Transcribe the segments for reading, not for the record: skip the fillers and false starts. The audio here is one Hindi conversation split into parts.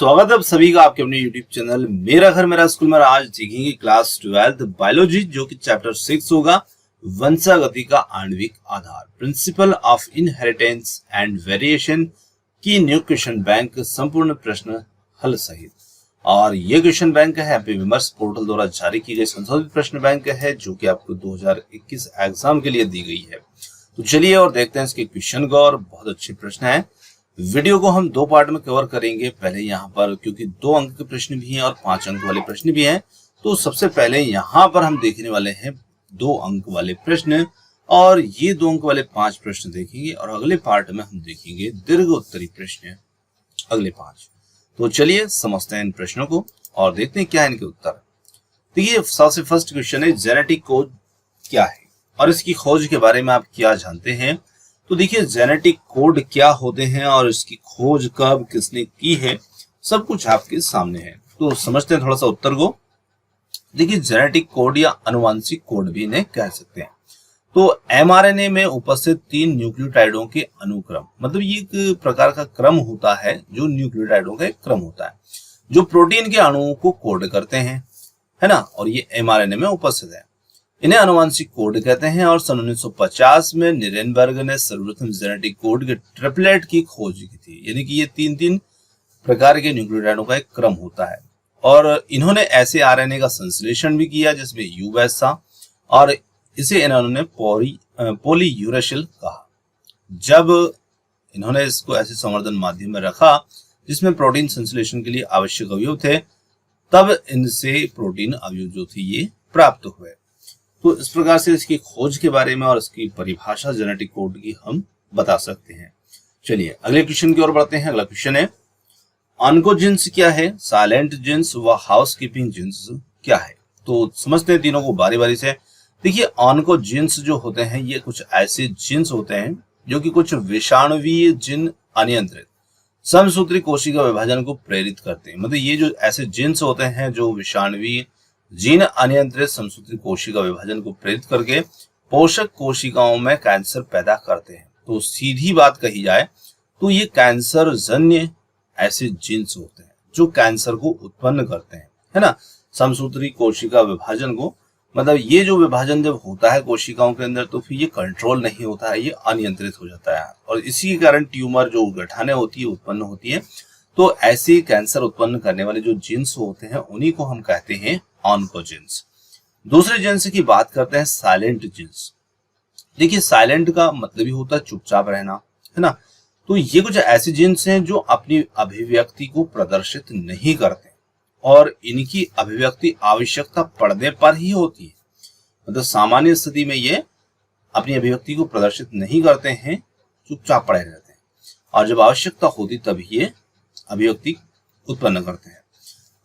स्वागत है आप सभी का आपके अपने YouTube चैनल मेरा घर मेरा स्कूल में। आज सीखेंगे क्लास 12 बायोलॉजी जो कि चैप्टर 6 होगा, वंशागति का आणविक आधार, principle of inheritance and variation की न्यू क्वेश्चन बैंक संपूर्ण प्रश्न हल सहित। और ये क्वेश्चन बैंक है हैप्पी विमर्श पोर्टल द्वारा जारी की गई संशोधित प्रश्न बैंक है जो कि आपको 2021 एग्जाम के लिए दी गई है। तो चलिए और देखते हैं इसके क्वेश्चन को। और बहुत अच्छे प्रश्न है। वीडियो को हम दो पार्ट में कवर करेंगे। पहले यहाँ पर क्योंकि 2 अंक के प्रश्न भी हैं और 5 अंक वाले प्रश्न भी हैं, तो सबसे पहले यहाँ पर हम देखने वाले हैं 2 अंक वाले प्रश्न, और ये 2 अंक वाले 5 प्रश्न देखेंगे। और अगले पार्ट में हम देखेंगे दीर्घ उत्तरी प्रश्न, अगले 5। तो चलिए समझते हैं इन प्रश्नों को और देखते हैं क्या है इनके उत्तर। देखिए सबसे फर्स्ट क्वेश्चन है जेनेटिक कोड क्या है और इसकी खोज के बारे में आप क्या जानते हैं। तो देखिए जेनेटिक कोड क्या होते हैं और इसकी खोज कब किसने की है, सब कुछ आपके सामने है। तो समझते हैं थोड़ा सा उत्तर को। देखिए जेनेटिक कोड या अनुवांशिक कोड भी इन्हें कह सकते हैं। तो एमआरएनए में उपस्थित 3 न्यूक्लियोटाइडों के अनुक्रम, मतलब ये एक प्रकार का क्रम होता है जो न्यूक्लियोटाइडों का एक क्रम होता है जो प्रोटीन के अणुओं को कोड करते हैं, है ना। और ये एमआरएनए में उपस्थित है, इन्हें अनुवांशिक कोड कहते हैं। और सन 1950 में निरेनबर्ग ने सर्वप्रथम जेनेटिक कोड के ट्रिपलेट की खोज की थी, यानी कि ये 3 प्रकार के न्यूक्लियोटाइडों का एक क्रम होता है। और इन्होंने ऐसे आरएनए का संश्लेषण भी किया जिसमें यूएस था, और इसे इन्होंने पॉलीयूरेसिल कहा। जब इन्होंने इसको ऐसे संवर्धन माध्यम में रखा जिसमें प्रोटीन संश्लेषण के लिए आवश्यक अवयव थे, तब इनसे प्रोटीन अवयव जो थे ये प्राप्त हुए। तो इस प्रकार से इसकी खोज के बारे में और इसकी परिभाषा जेनेटिक कोड की हम बता सकते हैं। चलिए अगले क्वेश्चन की ओर बढ़ते हैं। अगला क्वेश्चन है ऑन्कोजीन्स क्या है, साइलेंट जीन्स व हाउसकीपिंग जीन्स क्या है। तो समझते हैं तीनों को बारी बारी से। देखिए ऑन्कोजीन्स जो होते हैं ये कुछ ऐसे जीन्स होते हैं जो कि कुछ विषाणुवीय जीन अनियंत्रित समसूत्री कोशिका विभाजन को प्रेरित करते हैं। मतलब ये जो ऐसे जीन्स होते हैं जो विषाणुवीय जीन अनियंत्रित समसूत्री कोशिका विभाजन को प्रेरित करके पोषक कोशिकाओं में कैंसर पैदा करते हैं। तो सीधी बात कही जाए तो ये कैंसर जन्य ऐसे जीन्स होते हैं जो कैंसर को उत्पन्न करते हैं, है ना। समसूत्री कोशिका विभाजन को, मतलब ये जो विभाजन जब होता है कोशिकाओं के अंदर तो फिर ये कंट्रोल नहीं होता है, ये अनियंत्रित हो जाता है और इसी के कारण ट्यूमर जो गठाने होती है उत्पन्न होती है। तो ऐसे कैंसर उत्पन्न करने वाले जो जीन्स होते हैं उन्हीं को हम कहते हैं ऑन्कोजीन्स। दूसरे जीन्स की बात करते हैं साइलेंट जीन्स। देखिए साइलेंट का मतलब ही होता है चुपचाप रहना, है ना। तो ये कुछ ऐसे जीन्स हैं जो अपनी अभिव्यक्ति को प्रदर्शित नहीं करते और इनकी अभिव्यक्ति आवश्यकता पड़ने पर ही होती है। मतलब सामान्य स्थिति में ये अपनी अभिव्यक्ति को प्रदर्शित नहीं करते हैं, चुपचाप पड़े रहते हैं, और जब आवश्यकता होती तभी ये अभिव्यक्ति उत्पन्न करते हैं।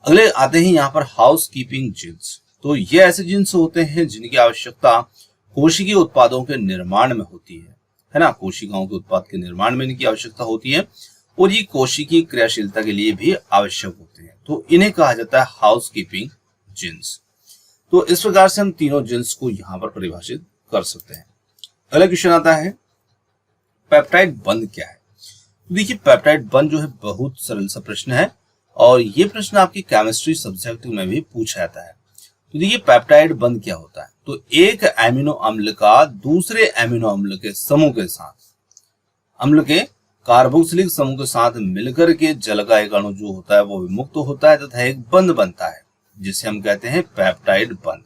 अगले आते हैं यहाँ पर हाउस कीपिंग जीन्स। तो ये ऐसे जीन्स होते हैं जिनकी आवश्यकता कोशिकीय उत्पादों के निर्माण में होती है ना। कोशिकाओं के उत्पाद के निर्माण में इनकी आवश्यकता होती है और ये कोशिकीय क्रियाशीलता के लिए भी आवश्यक होते हैं। तो इन्हें कहा जाता है हाउस कीपिंग जीन्स। तो इस प्रकार से हम तीनों जीन्स को यहाँ पर परिभाषित कर सकते हैं। अगला क्वेश्चन आता है पेप्टाइड बंध क्या है। देखिए पेप्टाइड बंध जो है बहुत सरल सा प्रश्न है और ये प्रश्न आपकी केमिस्ट्री सब्जेक्ट में भी पूछा जाता है। तो देखिए पेप्टाइड बंध क्या होता है। तो एक एमिनो अम्ल का दूसरे एमिनो अम्ल के समूह के साथ, अम्ल के कार्बोक्सिलिक समूह के साथ मिलकर के जल का एक अणु जो होता है वो विमुक्त होता है तथा एक बंध बनता है जिसे हम कहते हैं पेप्टाइड बंध,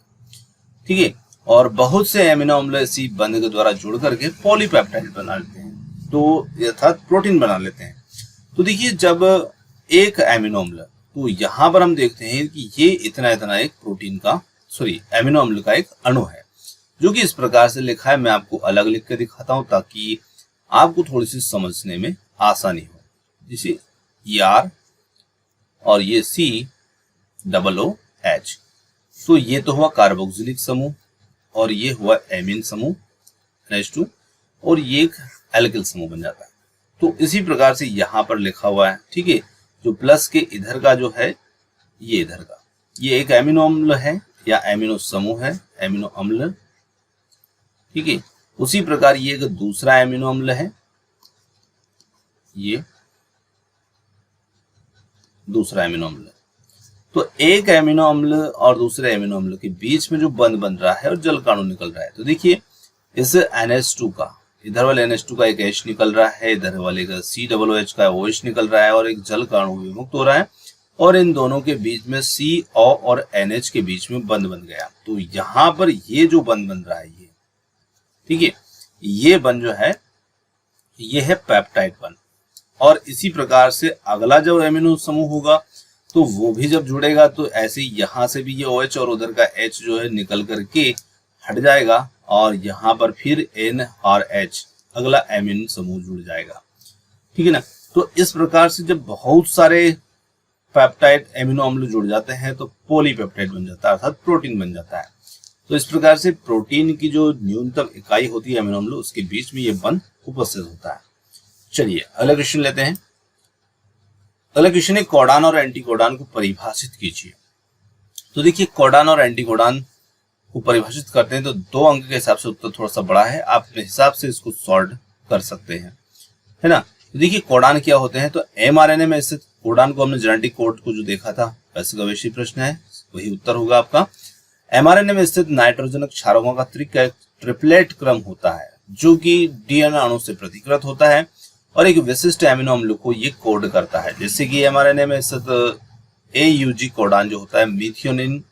ठीक है। और बहुत से एमिनो अम्ल इसी बंध के द्वारा जुड़ करके पॉलीपेप्टाइड बना लेते हैं, तो अर्थात प्रोटीन बना लेते हैं। तो देखिए जब एक एमिनो अम्ल, तो यहां पर हम देखते हैं कि ये इतना एक प्रोटीन का एमिनो अम्ल का एक अणु है जो कि इस प्रकार से लिखा है। मैं आपको अलग लिख के दिखाता हूं ताकि आपको थोड़ी सी समझने में आसानी हो। जैसे ER और ये COOH, तो ये तो हुआ कार्बोक्सिलिक समूह और ये हुआ एमीन समूह NH2 और ये एक एल्किल समूह बन जाता है। तो इसी प्रकार से यहां पर लिखा हुआ है, ठीक है। जो प्लस के इधर का जो है ये इधर का, ये एक एमिनो अम्ल है या एमिनो समूह है, एमिनो अम्ल, ठीक है। उसी प्रकार ये एक दूसरा एमिनो अम्ल है, ये दूसरा एमिनो अम्ल। तो एक एमिनो अम्ल और दूसरे एमिनो अम्ल के बीच में जो बंध बन रहा है और जल का अणु निकल रहा है, तो देखिए इस NH2 का, इधर वाले NH2 का एक H निकल रहा है, इधर वाले का COOH का OH निकल रहा है और एक जल का अणु विमुक्त हो रहा है और इन दोनों के बीच में CO और NH के बीच में बंध बन गया। तो यहां पर ये जो बंध बन रहा है, ये ठीक है, ये बंध जो है ये है पेप्टाइड बंध। और इसी प्रकार से अगला जो एमिनो समूह होगा तो वो भी जब जुड़ेगा तो ऐसे ही यहां से भी ये OH और उधर का H जो है निकल करके हट जाएगा और यहाँ पर फिर N और H अगला एमिनो समूह जुड़ जाएगा, ठीक है ना। तो इस प्रकार से जब बहुत सारे पेप्टाइड एमिनो अम्ल जुड़ जाते हैं तो पॉलीपेप्टाइड बन जाता है, अर्थात प्रोटीन बन जाता है। तो इस प्रकार से प्रोटीन की जो न्यूनतम इकाई होती है एमिनो अम्ल, उसके बीच में ये बंध उपस्थित होता है। चलिए अगला क्वेश्चन लेते हैं। अगला क्वेश्चन है कोडान और एंटीकोडान को परिभाषित कीजिए। तो देखिए कोडान और एंटीकोडान को परिभाषित करते हैं तो 2 अंक के हिसाब से उत्तर थोड़ा सा बड़ा है, आप अपने हिसाब से इसको सॉल्व कर सकते हैं, है ना। तो देखिए कोडान क्या होते हैं, तो mRNA में स्थित कोडान को हमने जेनेटिक कोड को जो देखा था वैसे का वैसे प्रश्न है, वही उत्तर होगा आपका। mRNA में स्थित नाइट्रोजनक क्षारकों का ट्रिपलेट क्रम होता है जो कि DNA अणु से प्रतिकृत होता है और एक विशिष्ट एमिनो अम्ल को ये कोड करता है। जैसे कि mRNA में स्थित AUG कोडान जो होता है मीथियोनिन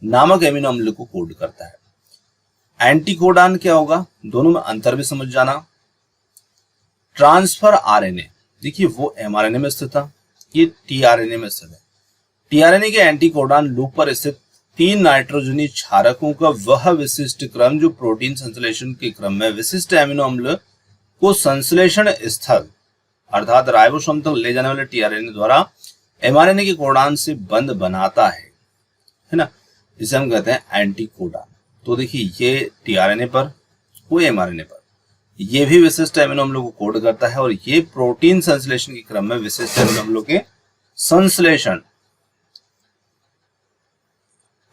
नामक एमिनो अम्ल को कोड करता है। एंटीकोडान क्या होगा, दोनों में अंतर भी समझ जाना। ट्रांसफर RNA देखिए वो mRNA में स्थित था, ये tRNA में स्थित है। tRNA के एंटीकोडान लूप पर स्थित 3 नाइट्रोजनी क्षारकों का वह विशिष्ट क्रम जो प्रोटीन संश्लेषण के क्रम में विशिष्ट एमिनो अम्ल को संश्लेषण स्थल अर्थात राइबोसोम तक ले जाने वाले tRNA द्वारा mRNA के कोडान से बंध बनाता है ना, जिसे हम कहते हैं एंटीकोडान। तो देखिए ये tRNA पर, वो mRNA पर, ये भी विशिष्ट एमिनो अम्लों को कोड करता है और ये प्रोटीन संश्लेषण के क्रम में विशिष्ट एमिनो अम्लों के संश्लेषण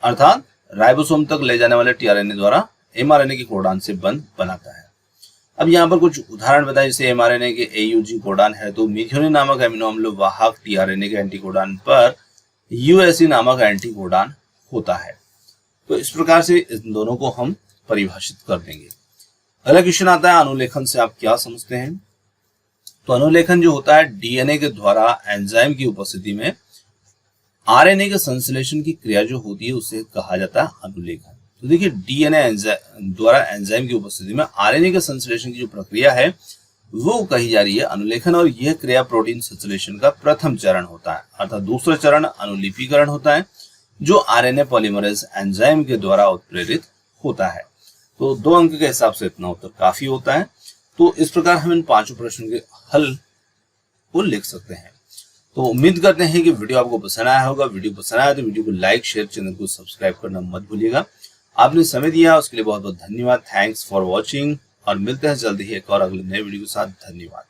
अर्थात राइबोसोम तक ले जाने वाले tRNA द्वारा mRNA के कोडान से बंध बनाता है। अब यहाँ पर कुछ उदाहरण बताएं, जैसे mRNA के AUG कोडान है तो मीथियोनिन नामक एमिनो अम्ल वाहक tRNA के एंटीकोडान पर UAC नामक एंटीकोडान होता है। तो इस प्रकार से इन दोनों को हम परिभाषित कर देंगे। अगला क्वेश्चन आता है अनुलेखन से आप क्या समझते हैं। तो अनुलेखन जो होता है DNA के द्वारा एंजाइम की उपस्थिति में RNA के संश्लेषण की क्रिया जो होती है उसे कहा जाता है अनुलेखन। तो देखिए DNA द्वारा एंजाइम की उपस्थिति में RNA के संश्लेषण की जो प्रक्रिया है वो कही जा रही है अनुलेखन और यह क्रिया प्रोटीन संश्लेषण का प्रथम चरण होता है, अर्थात दूसरा चरण अनुलिपीकरण होता है जो RNA पॉलीमरेज एंजाइम के द्वारा उत्प्रेरित होता है। तो 2 अंक के हिसाब से इतना उत्तर काफी होता है। तो इस प्रकार हम इन 5 प्रश्नों के हल को लिख सकते हैं। तो उम्मीद करते हैं कि वीडियो आपको पसंद आया होगा। वीडियो पसंद आया तो वीडियो को लाइक शेयर, चैनल को सब्सक्राइब करना मत भूलिएगा। आपने समय दिया उसके लिए बहुत बहुत धन्यवाद। थैंक्स फॉर वॉचिंग और मिलते हैं जल्दी ही एक और अगले नए वीडियो के साथ। धन्यवाद।